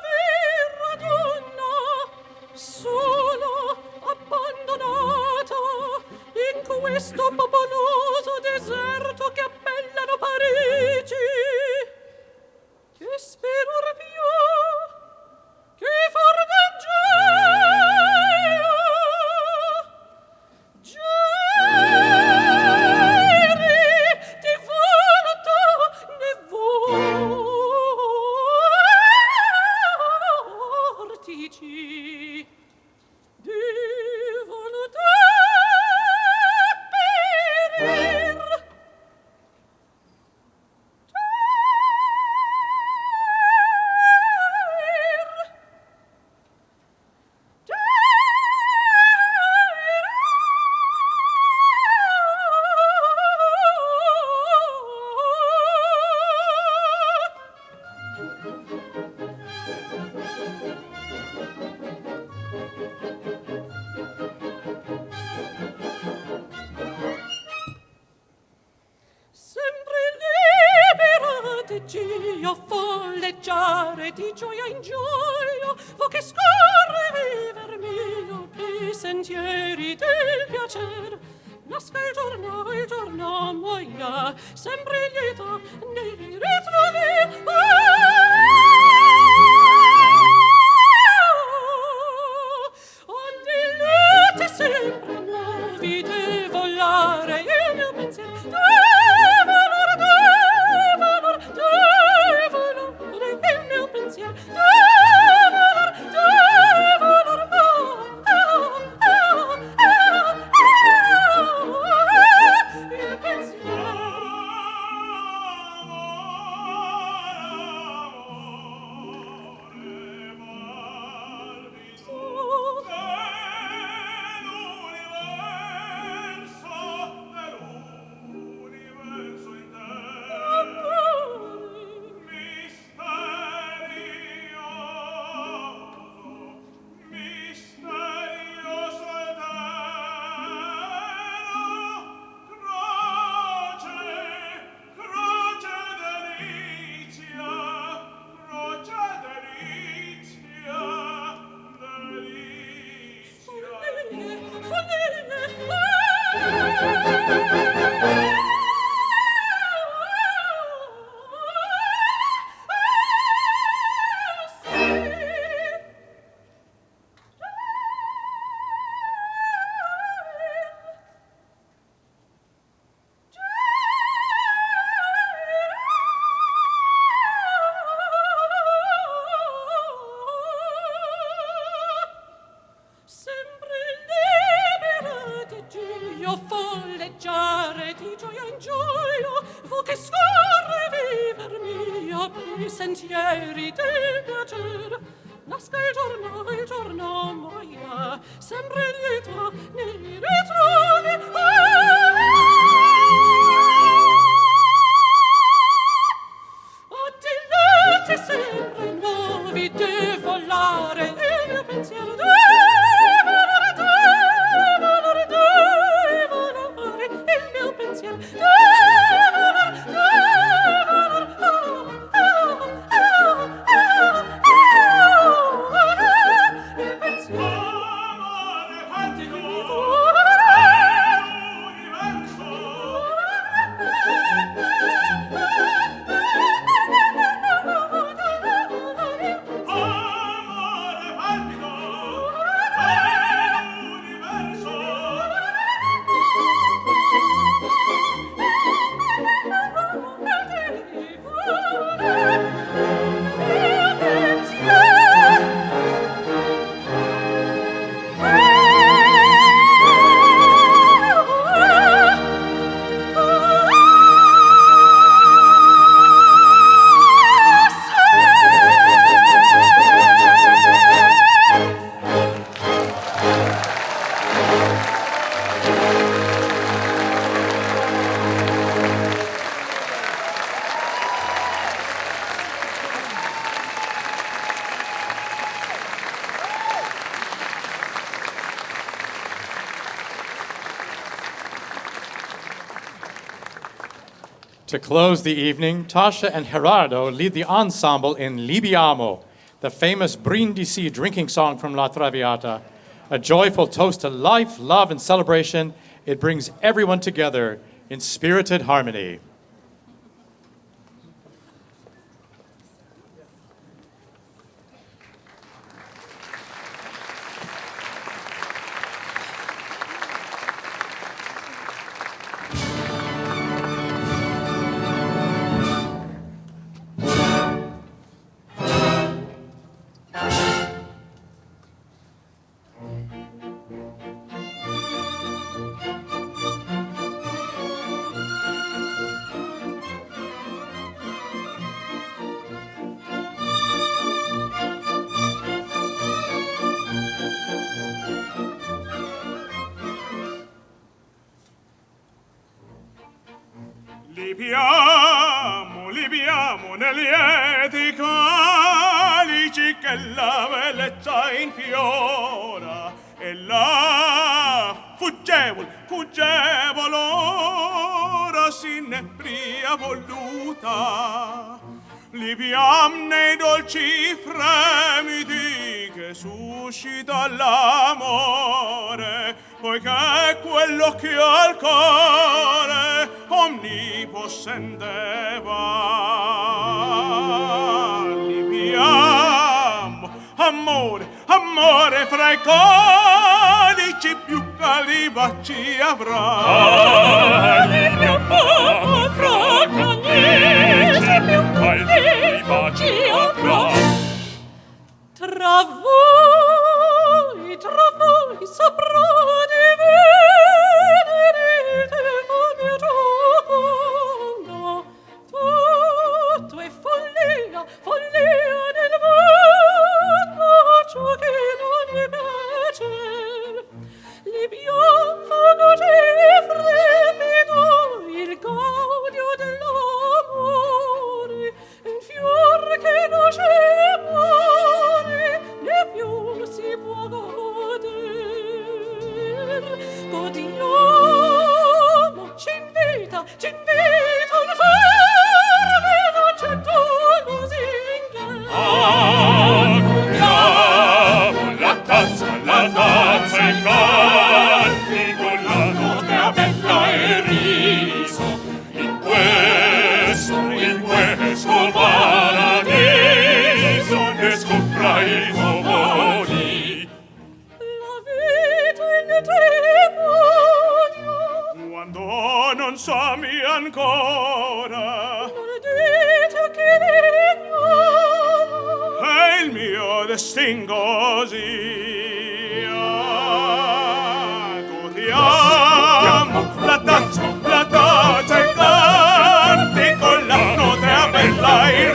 povera donna, sola, abbandonata, in questo popoloso deserto che appellano Parigi. Che speror più, che for del geri di volta ne vortici, di volta perir. Sempre libera di Dio, folleggiare di gioia in gioia, vo che scorre viver mio, i sentieri del piacer. Nasca il giorno muoia, sempre lieta ne ritrovi. Onde lute sempre nuovi de volare il mio pensiero. Il mio pensiero il pensiero folleggiare di gioia in gioia, vo che scorre viver mio per i sentieri del piacer. Nasca il giorno muoia, sempre lieto ne ritrovi. Attillati sempre nuovi de volare il mio pensiero il mio pensiero To close the evening, Tasha and Gerardo lead the ensemble in Libiamo, the famous Brindisi drinking song from La Traviata. A joyful toast to life, love, and celebration. It brings everyone together in spirited harmony. Libiamo nei lieti calici che la bellezza infiora e la fuggevol ora sinebria voluta. Libiam nei dolci fremiti che suscita l'amore, poiché quello che al cuore onnipossente va. Libiam, amore fra i codici più cali baci avrà. Libiam, fra canici più caldi baci avrà. Tra voi saprò divenire il mio giocondo. Tutto è follia del mondo, ciò che non mi piace. Libiam fuoco frepido, il gaudio dell'amore, un fior che non c'è muore, né più si può goder. Godiamo, ci invita un fervido cento lusinghe. Godiamo la tazza e canti con la notte bella e riso in questo paradiso ne scopra il domani. La vita in demonio, Quando non sami ancora non dite che l'ignoro. è il mio destin così. Godiamo la tazza e canti con la notte bella e